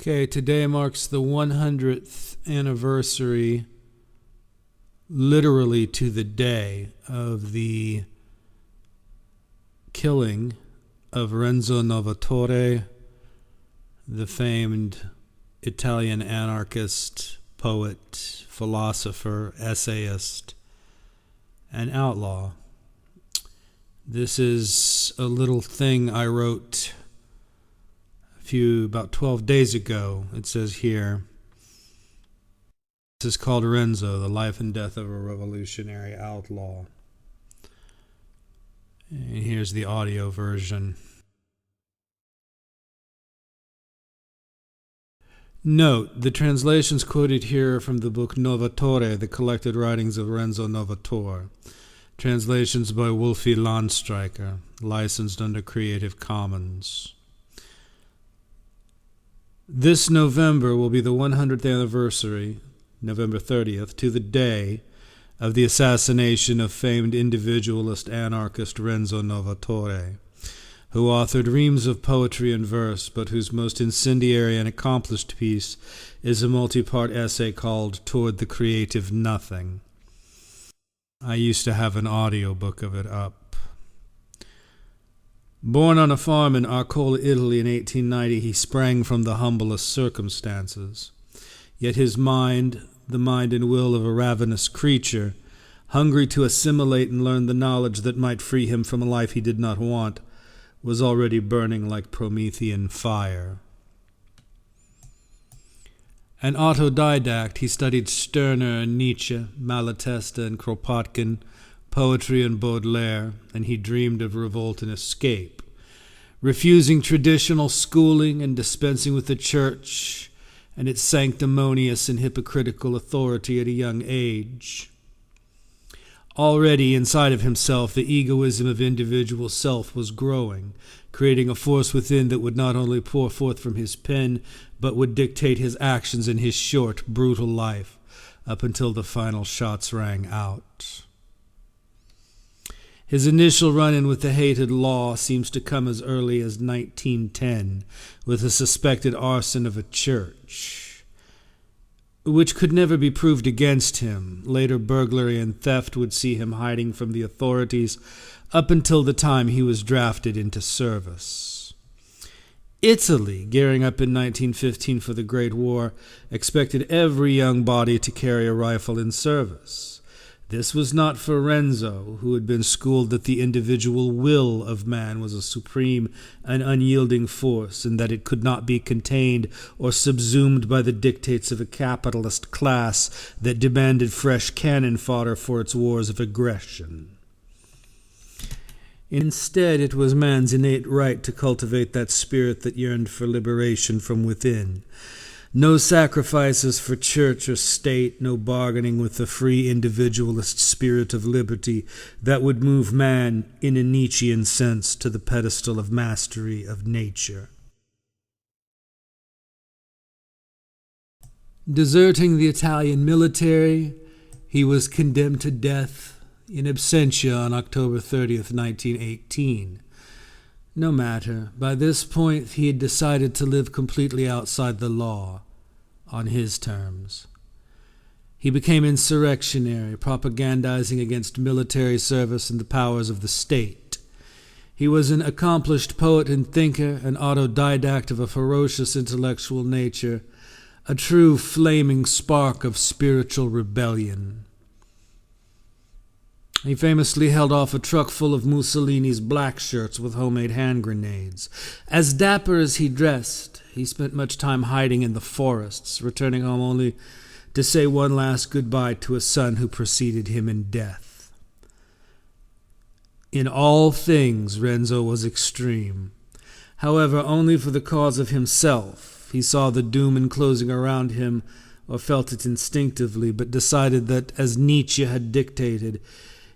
Okay, today marks the 100th anniversary, literally to the day, of the killing of Renzo Novatore, the famed Italian anarchist, poet, philosopher, essayist, and outlaw. This is a little thing I wrote about 12 days ago. It says here, this is called Renzo, the life and death of a revolutionary outlaw. And here's the audio version. Note, the translations quoted here are from the book Novatore, the collected writings of Renzo Novatore. Translations by Wolfie Landstreicher, licensed under Creative Commons. This November will be the 100th anniversary, November 30th, to the day of the assassination of famed individualist anarchist Renzo Novatore, who authored reams of poetry and verse, but whose most incendiary and accomplished piece is a multi-part essay called Toward the Creative Nothing. I used to have an audiobook of it up. Born on a farm in Arcola, Italy in 1890, he sprang from the humblest circumstances. Yet his mind, the mind and will of a ravenous creature, hungry to assimilate and learn the knowledge that might free him from a life he did not want, was already burning like Promethean fire. An autodidact, he studied Stirner and Nietzsche, Malatesta and Kropotkin, poetry and Baudelaire, and he dreamed of revolt and escape, refusing traditional schooling and dispensing with the church and its sanctimonious and hypocritical authority at a young age. Already inside of himself, the egoism of individual self was growing, creating a force within that would not only pour forth from his pen, but would dictate his actions in his short, brutal life, up until the final shots rang out. His initial run-in with the hated law seems to come as early as 1910, with the suspected arson of a church, which could never be proved against him. Later burglary and theft would see him hiding from the authorities up until the time he was drafted into service. Italy, gearing up in 1915 for the Great War, expected every young body to carry a rifle in service. This was not for Renzo, who had been schooled that the individual will of man was a supreme and unyielding force, and that it could not be contained or subsumed by the dictates of a capitalist class that demanded fresh cannon fodder for its wars of aggression. Instead, it was man's innate right to cultivate that spirit that yearned for liberation from within. No sacrifices for church or state, no bargaining with the free individualist spirit of liberty that would move man, in a Nietzschean sense, to the pedestal of mastery of nature. Deserting the Italian military, he was condemned to death in absentia on October 30th, 1918. No matter. By this point, he had decided to live completely outside the law, on his terms. He became insurrectionary, propagandizing against military service and the powers of the state. He was an accomplished poet and thinker, an autodidact of a ferocious intellectual nature, a true flaming spark of spiritual rebellion. He famously held off a truck full of Mussolini's black shirts with homemade hand grenades. As dapper as he dressed, he spent much time hiding in the forests, returning home only to say one last goodbye to a son who preceded him in death. In all things, Renzo was extreme. However, only for the cause of himself. He saw the doom enclosing around him, or felt it instinctively, but decided that, as Nietzsche had dictated,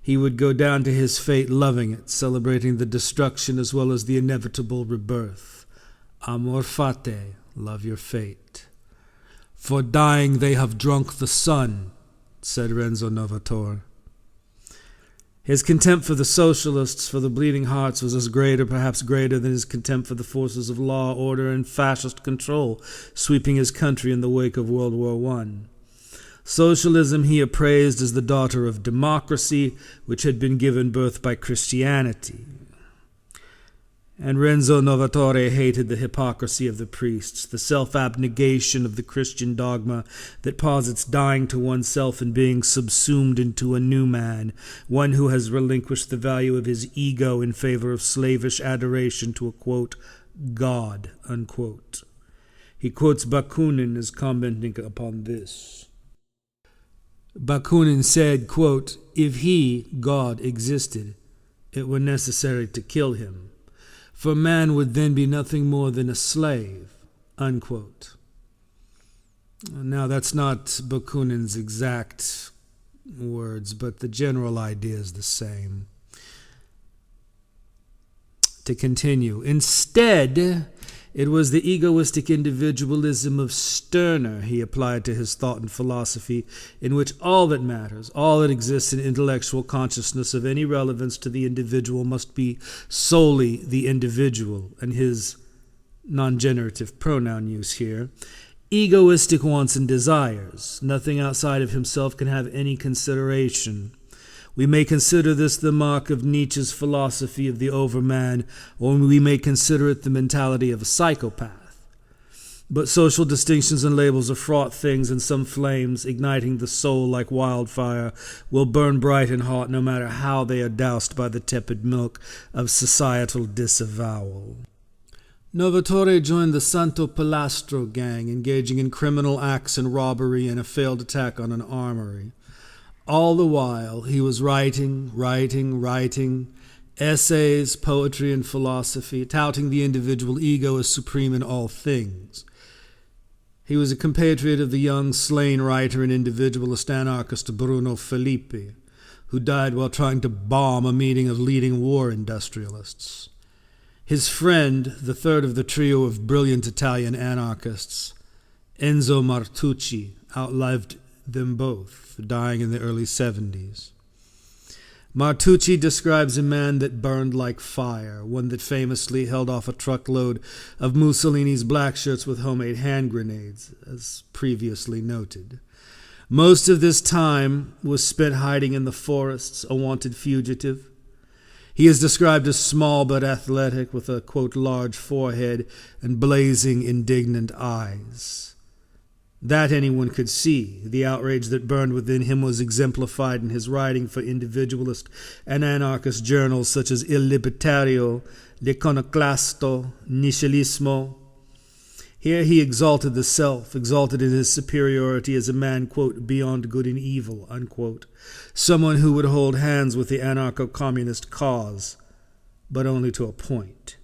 he would go down to his fate loving it, celebrating the destruction as well as the inevitable rebirth. Amor fati, love your fate. For dying they have drunk the sun, said Renzo Novatore. His contempt for the socialists, for the bleeding hearts, was as great or perhaps greater than his contempt for the forces of law, order, and fascist control sweeping his country in the wake of World War I. Socialism he appraised as the daughter of democracy, which had been given birth by Christianity. And Renzo Novatore hated the hypocrisy of the priests, the self-abnegation of the Christian dogma that posits dying to oneself and being subsumed into a new man, one who has relinquished the value of his ego in favor of slavish adoration to a, quote, God, unquote. He quotes Bakunin as commenting upon this. Bakunin said, quote, "If he, God, existed, it were necessary to kill him. For man would then be nothing more than a slave," unquote. Now, that's not Bakunin's exact words, but the general idea is the same. To continue, instead, it was the egoistic individualism of Stirner he applied to his thought and philosophy, in which all that matters, all that exists in intellectual consciousness of any relevance to the individual must be solely the individual, and his non-generative pronoun use here, egoistic wants and desires. Nothing outside of himself can have any consideration. We may consider this the mark of Nietzsche's philosophy of the overman, or we may consider it the mentality of a psychopath. But social distinctions and labels are fraught things, and some flames, igniting the soul like wildfire, will burn bright and hot no matter how they are doused by the tepid milk of societal disavowal. Novatore joined the Santo Pilastro gang, engaging in criminal acts and robbery and a failed attack on an armory. All the while, he was writing essays, poetry, and philosophy, touting the individual ego as supreme in all things. He was a compatriot of the young, slain writer and individualist anarchist Bruno Filippi, who died while trying to bomb a meeting of leading war industrialists. His friend, the third of the trio of brilliant Italian anarchists, Enzo Martucci, outlived them both, dying in the early 70s. Martucci describes a man that burned like fire, one that famously held off a truckload of Mussolini's black shirts with homemade hand grenades, as previously noted. Most of this time was spent hiding in the forests, a wanted fugitive. He is described as small but athletic, with a, quote, large forehead and blazing, indignant eyes. That anyone could see. The outrage that burned within him was exemplified in his writing for individualist and anarchist journals such as Il Libertario, L'Iconoclasto, Nichilismo. Here he exalted the self, exalted in his superiority as a man, quote, beyond good and evil, unquote, someone who would hold hands with the anarcho-communist cause, but only to a point.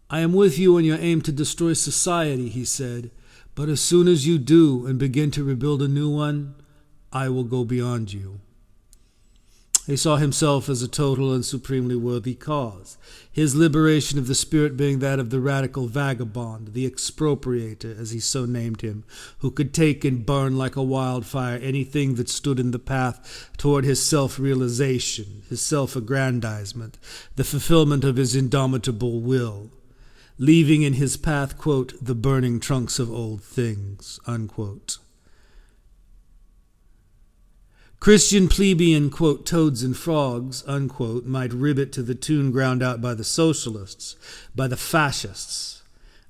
"I am with you in your aim to destroy society," he said, "but as soon as you do and begin to rebuild a new one, I will go beyond you." He saw himself as a total and supremely worthy cause, his liberation of the spirit being that of the radical vagabond, the expropriator, as he so named him, who could take and burn like a wildfire anything that stood in the path toward his self-realization, his self-aggrandizement, the fulfillment of his indomitable will, leaving in his path, quote, the burning trunks of old things, unquote. Christian plebeian, quote, toads and frogs, unquote, might ribbit to the tune ground out by the socialists, by the fascists,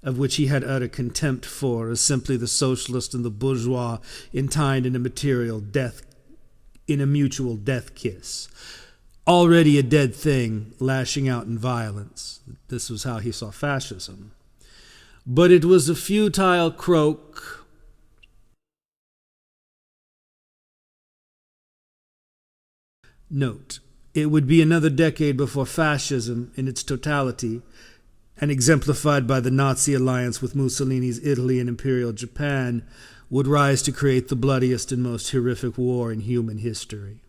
of which he had utter contempt for, as simply the socialist and the bourgeois entwined in a mutual death kiss. Already a dead thing, lashing out in violence. This was how he saw fascism. But it was a futile croak. Note, it would be another decade before fascism, in its totality, and exemplified by the Nazi alliance with Mussolini's Italy and Imperial Japan, would rise to create the bloodiest and most horrific war in human history.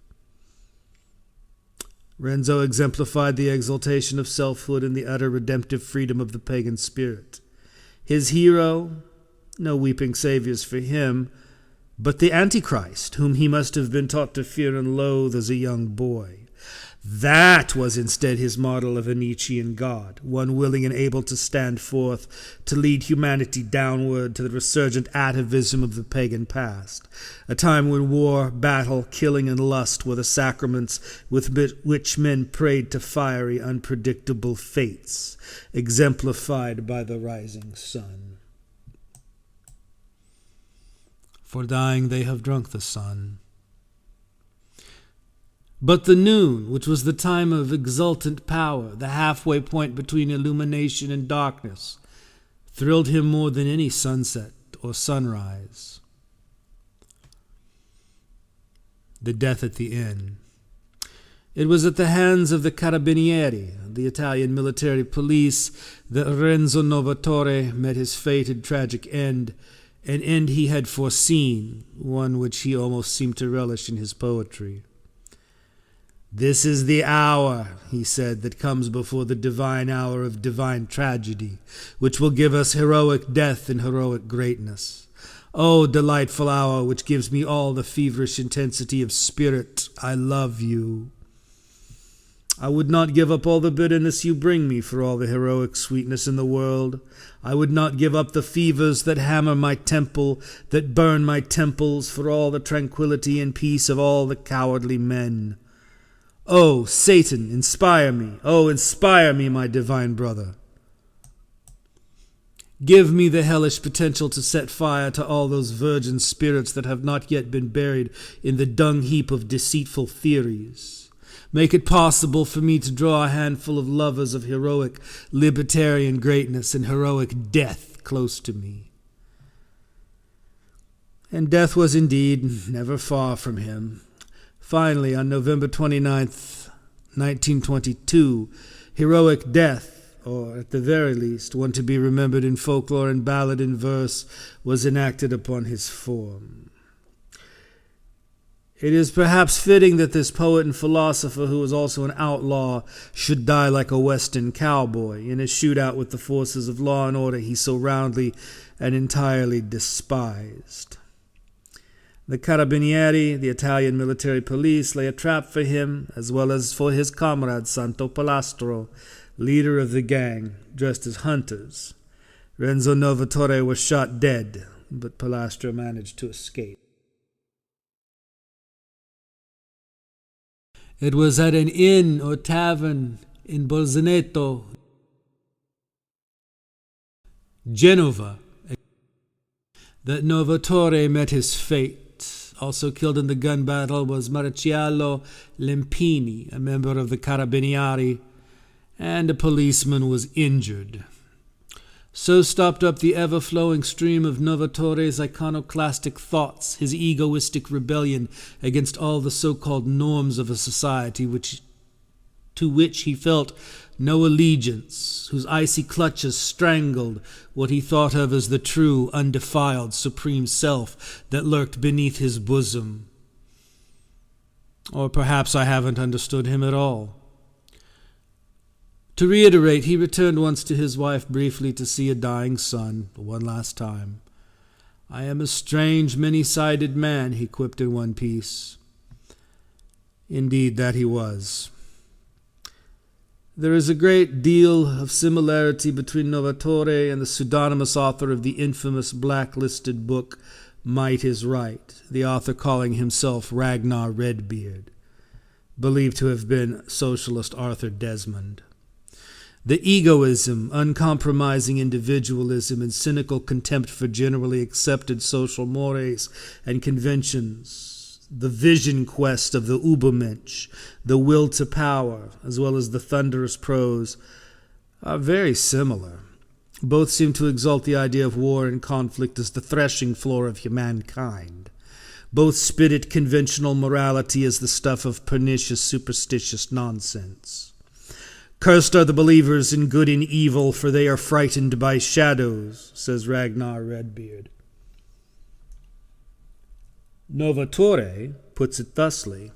Renzo exemplified the exaltation of selfhood and the utter redemptive freedom of the pagan spirit. His hero, no weeping saviors for him, but the Antichrist, whom he must have been taught to fear and loathe as a young boy. That was instead his model of a Nietzschean God, one willing and able to stand forth, to lead humanity downward to the resurgent atavism of the pagan past, a time when war, battle, killing, and lust were the sacraments with which men prayed to fiery, unpredictable fates, exemplified by the rising sun. For dying they have drunk the sun. But the noon, which was the time of exultant power, the halfway point between illumination and darkness, thrilled him more than any sunset or sunrise. The death at the inn. It was at the hands of the Carabinieri, the Italian military police, that Renzo Novatore met his fated tragic end, an end he had foreseen, one which he almost seemed to relish in his poetry. "This is the hour," he said, "that comes before the divine hour of divine tragedy, which will give us heroic death and heroic greatness. Oh, delightful hour, which gives me all the feverish intensity of spirit, I love you. I would not give up all the bitterness you bring me for all the heroic sweetness in the world. I would not give up the fevers that hammer my temple, that burn my temples, for all the tranquillity and peace of all the cowardly men. Oh, Satan, inspire me. Oh, inspire me, my divine brother. Give me the hellish potential to set fire to all those virgin spirits that have not yet been buried in the dung heap of deceitful theories. Make it possible for me to draw a handful of lovers of heroic libertarian greatness and heroic death close to me." And death was indeed never far from him. Finally, on November 29th, 1922, heroic death, or at the very least, one to be remembered in folklore and ballad in verse, was enacted upon his form. It is perhaps fitting that this poet and philosopher, who was also an outlaw, should die like a western cowboy in a shootout with the forces of law and order he so roundly and entirely despised. The Carabinieri, the Italian military police, lay a trap for him, as well as for his comrade Santo Pilastro, leader of the gang, dressed as hunters. Renzo Novatore was shot dead, but Pilastro managed to escape. It was at an inn or tavern in Bolzaneto, Genova, that Novatore met his fate. Also killed in the gun battle was Marciallo Lempini, a member of the Carabinieri, and a policeman was injured. So stopped up the ever-flowing stream of Novatore's iconoclastic thoughts, his egoistic rebellion against all the so-called norms of a society to which he felt no allegiance, whose icy clutches strangled what he thought of as the true, undefiled, supreme self that lurked beneath his bosom. Or perhaps I haven't understood him at all. To reiterate, he returned once to his wife briefly to see a dying son, one last time. "I am a strange, many-sided man," he quipped in one piece. Indeed, that he was. There is a great deal of similarity between Novatore and the pseudonymous author of the infamous blacklisted book Might is Right, the author calling himself Ragnar Redbeard, believed to have been socialist Arthur Desmond. The egoism, uncompromising individualism, and cynical contempt for generally accepted social mores and conventions, the vision quest of the Übermensch, the will to power, as well as the thunderous prose, are very similar. Both seem to exalt the idea of war and conflict as the threshing floor of humankind. Both spit at conventional morality as the stuff of pernicious, superstitious nonsense. "Cursed are the believers in good and evil, for they are frightened by shadows," says Ragnar Redbeard. Novatore puts it thusly: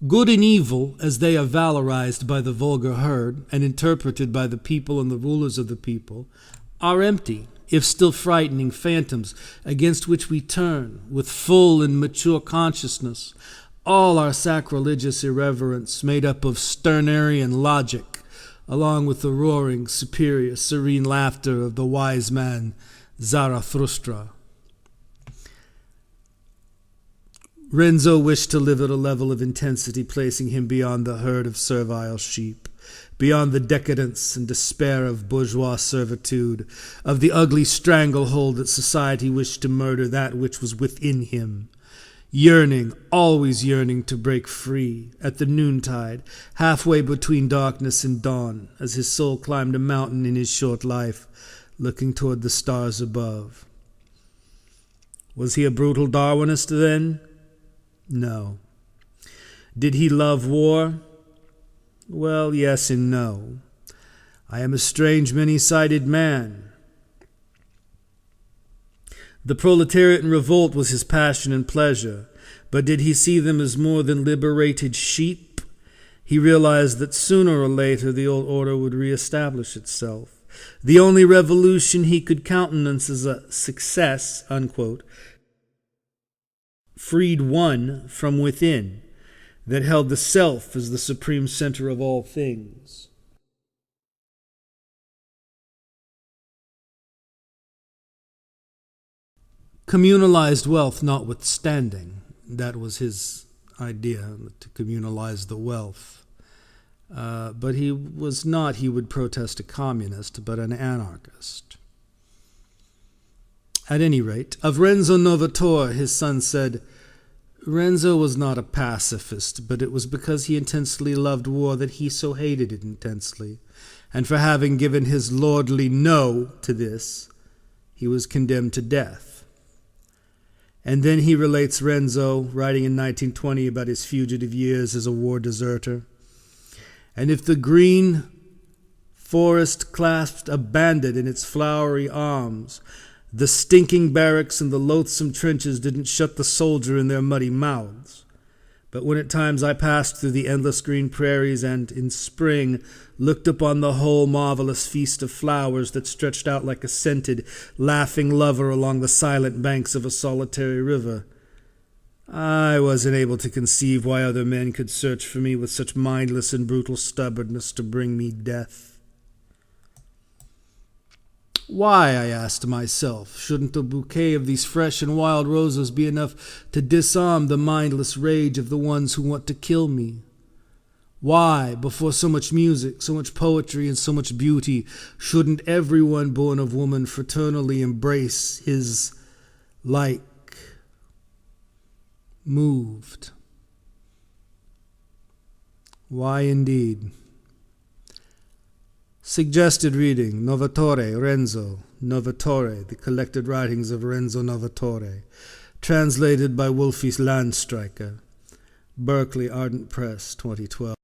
"Good and evil, as they are valorized by the vulgar herd and interpreted by the people and the rulers of the people, are empty, if still frightening, phantoms against which we turn with full and mature consciousness, all our sacrilegious irreverence made up of Stirnerian logic, along with the roaring, superior, serene laughter of the wise man Zarathustra. Renzo wished to live at a level of intensity placing him beyond the herd of servile sheep, beyond the decadence and despair of bourgeois servitude, of the ugly stranglehold that society wished to murder that which was within him. Yearning, always yearning to break free, at the noontide, halfway between darkness and dawn, as his soul climbed a mountain in his short life, looking toward the stars above. Was he a brutal Darwinist then? No. Did he love war? Well, yes and no. I am a strange, many-sided man. The proletariat in revolt was his passion and pleasure, but did he see them as more than liberated sheep? He realized that sooner or later the old order would reestablish itself. The only revolution he could countenance as a success, unquote, freed one from within, that held the self as the supreme center of all things. Communalized wealth notwithstanding, that was his idea, to communalize the wealth. But he was not, he would protest, a communist, but an anarchist. At any rate, of Renzo Novatore, his son said, Renzo was not a pacifist, but it was because he intensely loved war that he so hated it intensely, and for having given his lordly no to this, he was condemned to death. And then he relates Renzo, writing in 1920 about his fugitive years as a war deserter. And if the green forest clasped a bandit in its flowery arms, the stinking barracks and the loathsome trenches didn't shut the soldier in their muddy mouths. But when at times I passed through the endless green prairies and, in spring, looked upon the whole marvelous feast of flowers that stretched out like a scented, laughing lover along the silent banks of a solitary river, I wasn't able to conceive why other men could search for me with such mindless and brutal stubbornness to bring me death. Why, I asked myself, shouldn't a bouquet of these fresh and wild roses be enough to disarm the mindless rage of the ones who want to kill me? Why, before so much music, so much poetry, and so much beauty, shouldn't everyone born of woman fraternally embrace his like moved? Why indeed? Suggested reading: Novatore, Renzo Novatore, the collected writings of Renzo Novatore, translated by Wolfie Landstreicher, Berkeley Ardent Press, 2012.